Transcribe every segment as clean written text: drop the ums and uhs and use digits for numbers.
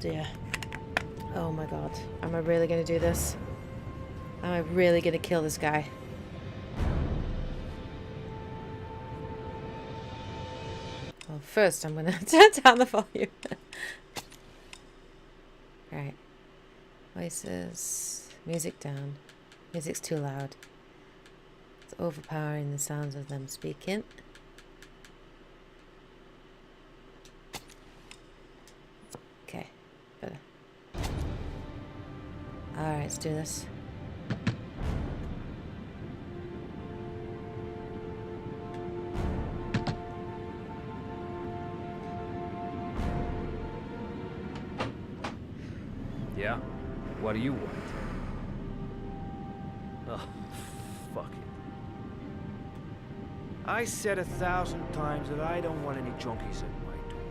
dear. Oh my god. Am I really gonna do this? Am I really gonna kill this guy? Well, first I'm gonna turn down the volume. Right. Voices. Music down. Music's too loud. It's overpowering the sounds of them speaking. Okay. Better. Alright, let's do this. Yeah? What do you want? Oh, fuck it. I said 1,000 times that I don't want any junkies at my door.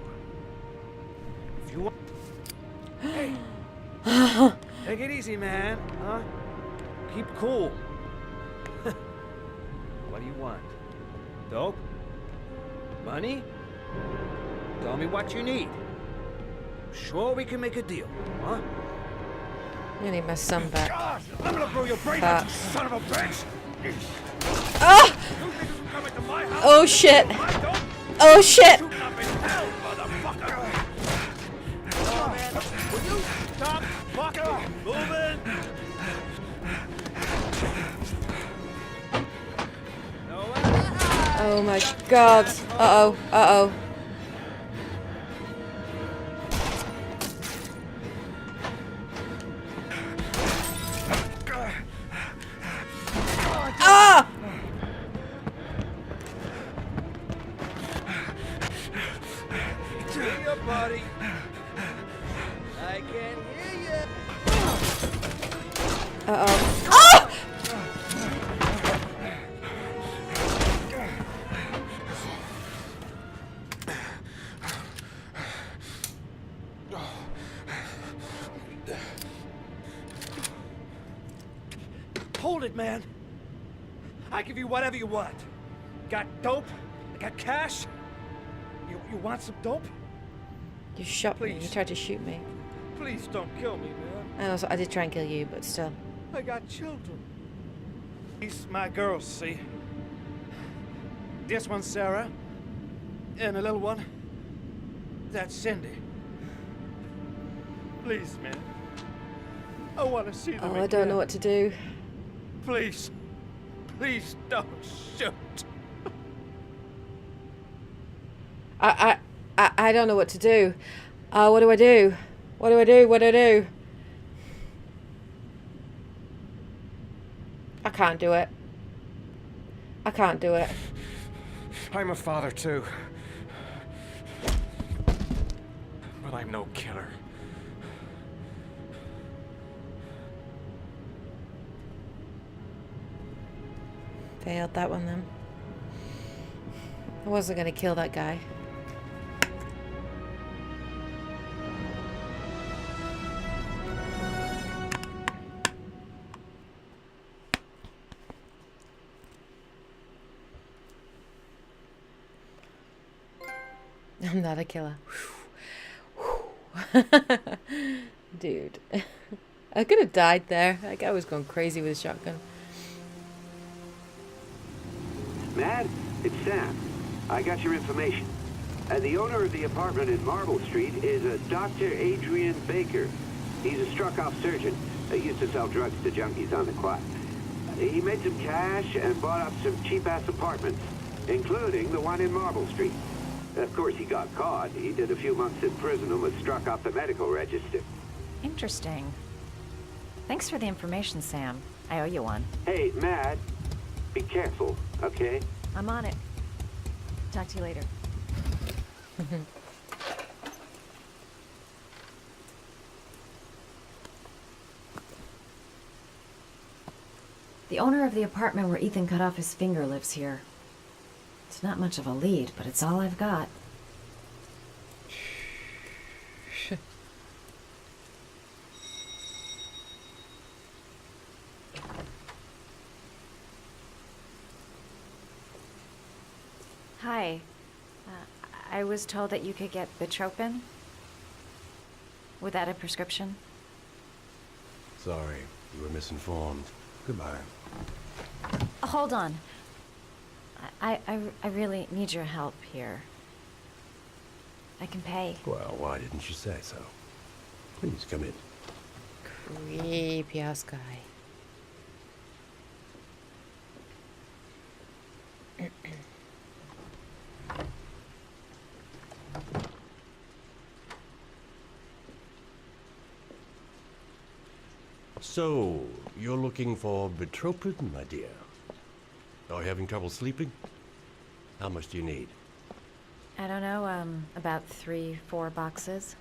If you want... Hey! Take it easy, man, huh? Keep cool. What do you want? Dope? Money? Tell me what you need. Sure we can make a deal, huh? I need my son back. God, I'm gonna blow your brains out, you son of a bitch! Oh! Oh shit! Oh shit! Oh my god. Uh-oh. Uh-oh. Ah! Hear you, buddy. I can hear you. Uh-oh. Ah! Hold it, man. I give you whatever you want. Got dope? Got cash? You want some dope? You shot me. Please. You tried to shoot me. Please don't kill me, man. And also, I did try and kill you, but still. I got children. These my girls, see? This one's Sarah. And the little one, that's Cindy. Please, man. I want to see them Oh, again. I don't know what to do. Please. Please don't shoot. I don't know what to do. What do I do? What do I do? What do I do? I can't do it. I can't do it. I'm a father too. But I'm no killer. Failed that one then. I wasn't gonna kill that guy. I'm not a killer. Dude. I could have died there. That guy was going crazy with a shotgun. Mad? It's Sam. I got your information. The owner of the apartment in Marble Street is a Dr. Adrian Baker. He's a struck-off surgeon. He used to sell drugs to junkies on the quad. He made some cash and bought up some cheap-ass apartments, including the one in Marble Street. Of course, he got caught. He did a few months in prison and was struck off the medical register. Interesting. Thanks for the information, Sam. I owe you one. Hey, Mad, be careful, okay? I'm on it. Talk to you later. The owner of the apartment where Ethan cut off his finger lives here. It's not much of a lead, but it's all I've got. Hi. I was told that you could get Bitropin. Without a prescription? Sorry, you were misinformed. Goodbye. Hold on. I really need your help here. I can pay. Well, why didn't you say so? Please come in. Creepy ass guy. So, you're looking for betropin, my dear? Are you having trouble sleeping? How much do you need? I don't know, about 3-4 boxes.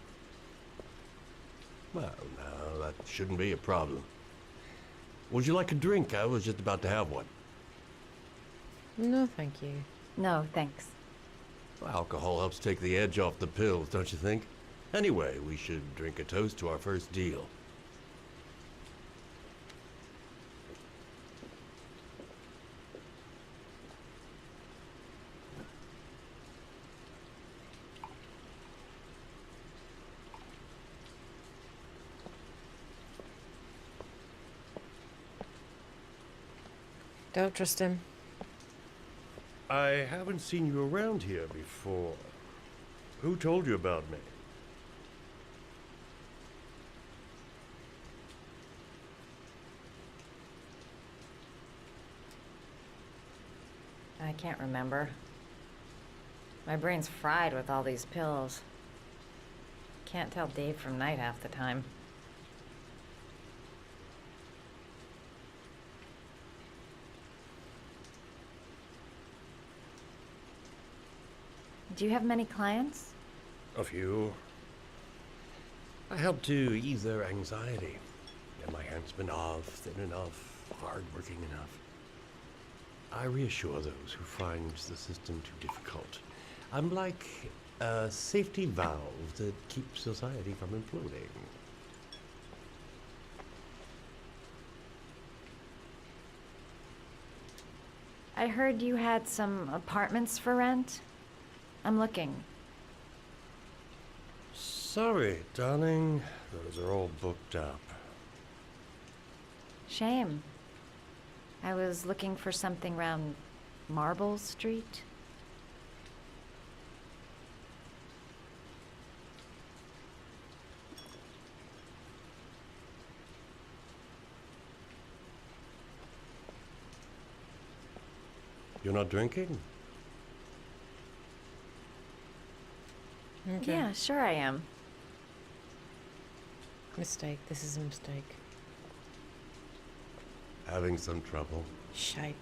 Well, no, that shouldn't be a problem. Would you like a drink? I was just about to have one. No, thank you. No, thanks. Well, alcohol helps take the edge off the pills, don't you think? Anyway, we should drink a toast to our first deal. Don't trust him. I haven't seen you around here before. Who told you about me? I can't remember. My brain's fried with all these pills. Can't tell day from night half the time. Do you have many clients? A few. I help to ease their anxiety. Get my handsman off, thin enough, hard-working enough. I reassure those who find the system too difficult. I'm like a safety valve that keeps society from imploding. I heard you had some apartments for rent. I'm looking. Sorry, darling. Those are all booked up. Shame. I was looking for something around Marble Street. You're not drinking? Okay. Yeah, sure I am. Mistake. This is a mistake. Having some trouble. Shite.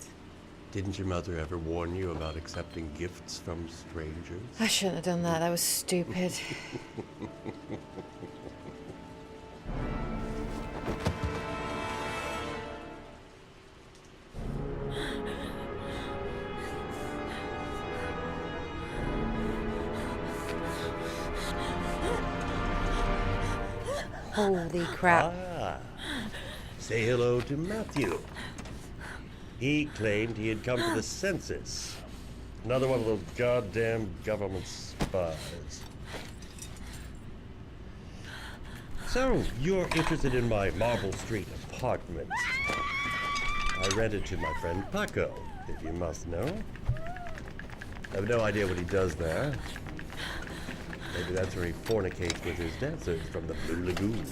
Didn't your mother ever warn you about accepting gifts from strangers? I shouldn't have done that. That was stupid. Holy crap. Ah, say hello to Matthew. He claimed he had come to the census. Another one of those goddamn government spies. So, you're interested in my Marble Street apartment. I rented to my friend Paco, if you must know. I have no idea what he does there. Maybe that's where he fornicates with his dancers from the Blue Lagoon.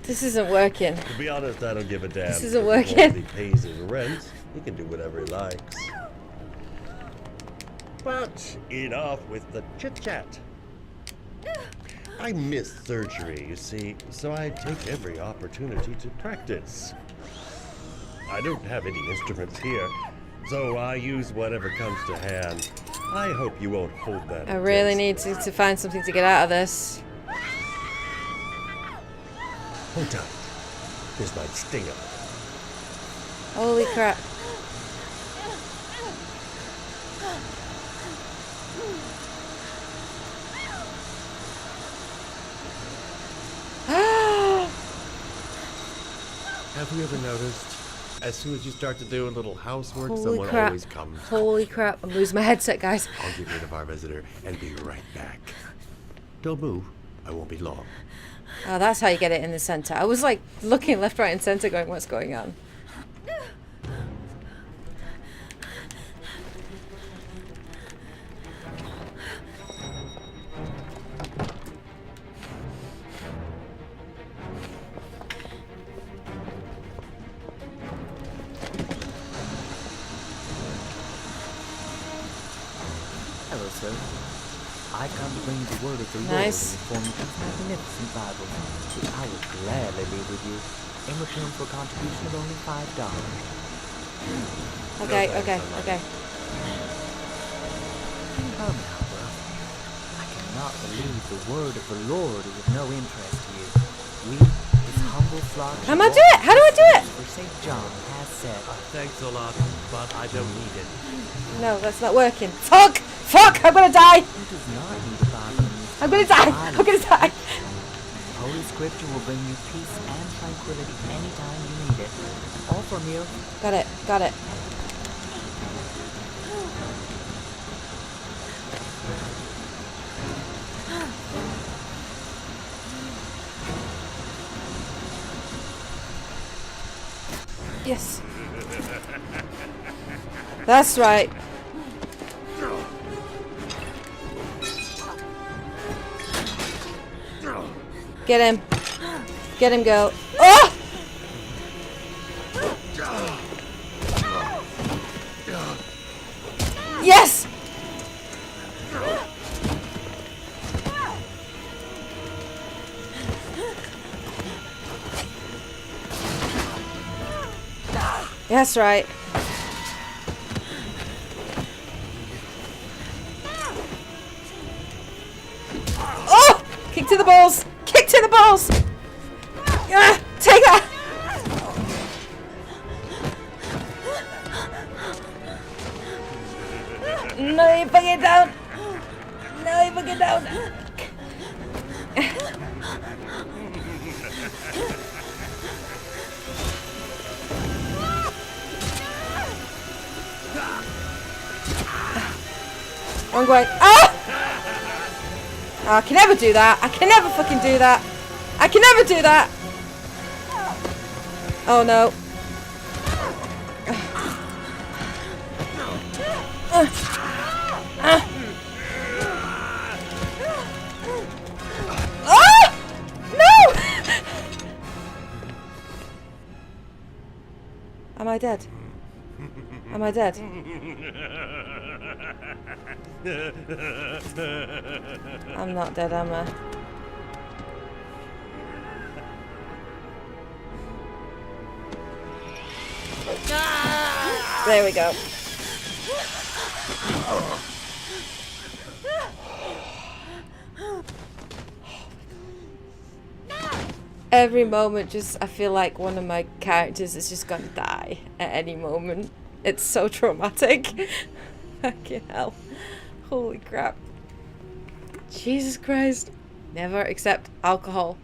This isn't working. To be honest, I don't give a damn. This isn't As long as working. he pays his rent, he can do whatever he likes. But enough with the chit-chat. I miss surgery, you see, so I take every opportunity to practice. I don't have any instruments here, so I use whatever comes to hand. I hope you won't hold that I really against need me. to find something to get out of this. Hold tight. This might sting him. Holy crap. Have you ever noticed, as soon as you start to do a little housework, Holy someone crap. always comes? Holy crap. I'm losing my headset, guys. I'll get rid of our visitor and be right back. Don't move. I won't be long. Oh, that's how you get it in the center. I was like looking left, right, and center, going, "What's going on?" Hello, sir. I come to bring the word of the Nice. Lord in the form of this magnificent Bible, which I will gladly leave with you in return for a contribution of only $5. Okay, No, okay, thanks, okay. Come now, brother. I cannot believe the word of the Lord is of no interest to you. We, his humble flock, How do I do it? How do I do it? for St. John has said, Thanks a lot, but I don't need it. No, that's not working. Fuck! Fuck! I'm gonna die! who does not need a Bible in this I'm gonna die! body? I'm gonna die! Holy Scripture will bring you peace and tranquility anytime you need it. All from you. Got it, got it. Yes. That's right. Get him. Get him, girl. Oh! Yes! That's right. Oh! Kick to the balls! Kick to the balls! Ah, take that! No, you bring it down! No, you bring it down! I'm going. Ah! Oh, I can never do that. I can never fucking do that. I can never do that. Oh no. Ah! No! Am I dead? Am I dead? I'm not dead, am I? There we go. Every moment, just I feel like one of my characters is just gonna die at any moment. It's so traumatic. Fucking hell. Holy crap. Jesus Christ. Never accept alcohol.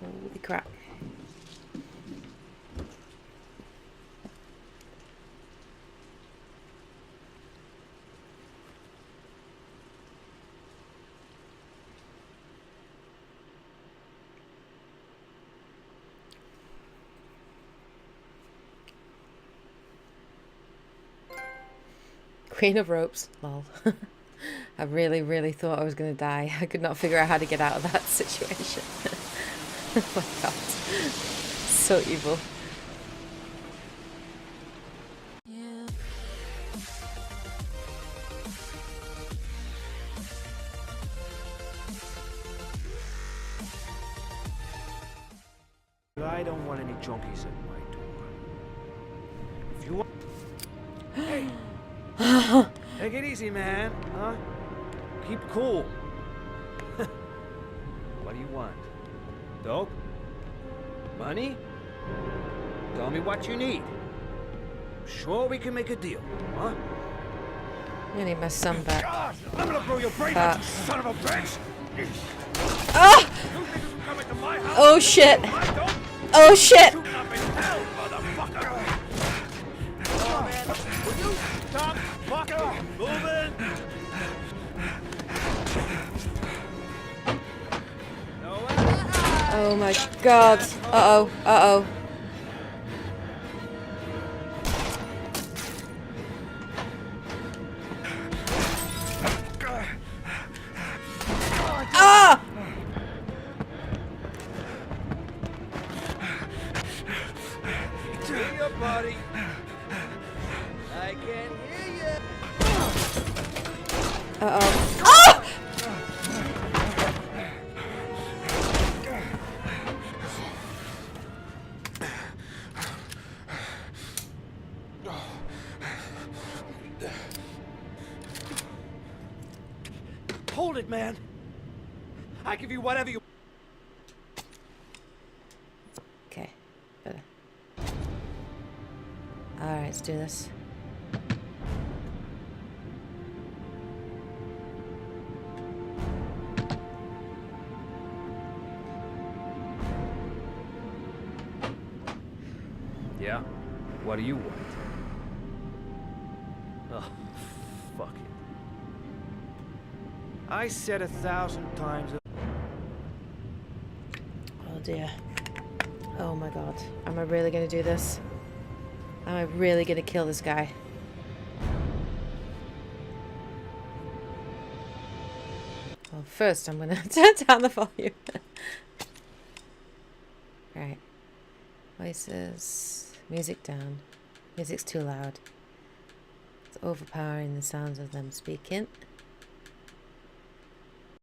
Holy crap. Queen of ropes. Lol. I really thought I was going to die. I could not figure out how to get out of that situation. Oh my god. So evil. I don't want any junkies at my door. If you want... Hey! Take it easy, man. Huh? Keep cool. What do you want? Dope? Money? Tell me what you need. Sure we can make a deal, huh? I need my son back. God, I'm gonna blow your brain out, you son of a bitch! Ah! You think you can come into my house? Oh shit! I don't. Oh shit! Shooting up in hell, motherfucker! Will you stop fucking moving? Oh my god. Uh-oh. Uh-oh. Ah! Hear you, buddy. I can hear you. Uh-oh. Ah! Hold it, man. I give you whatever you. Okay. Better. Alright, let's do this. Yeah? What do you want? Oh, fuck it. I said 1,000 times. Oh dear. Oh my god. Am I really gonna do this? Am I really gonna kill this guy? Well, first I'm gonna turn down the volume. Right. Voices. Music down. Music's too loud. It's overpowering the sounds of them speaking.